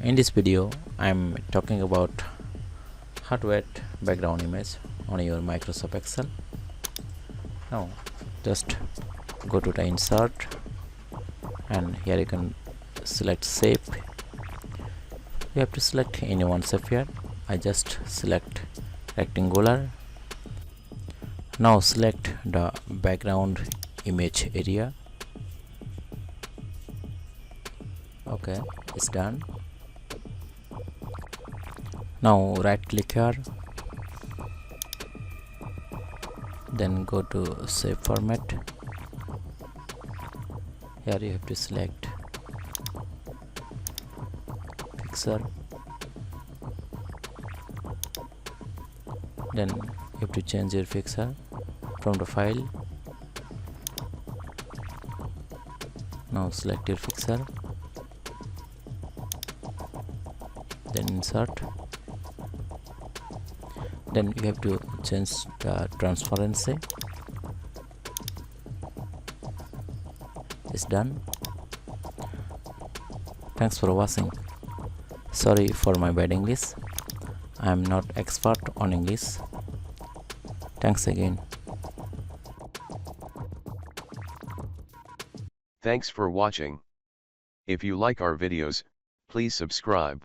In this video I'm talking about how to add background image on your Microsoft Excel. Now just go to the insert and here you can select shape. You have to select any one shape here. I just select rectangular. Now select the background image area. Okay, it's done. Now right click here, then go to save format. Here you have to select pixel, then you have to change your pixel from the file. Now select your pixel, then insert, then you have to change the transparency. It's done. Thanks for watching. Sorry for my bad English. I am not expert on English. Thanks again. Thanks for watching. If you like our videos, please subscribe.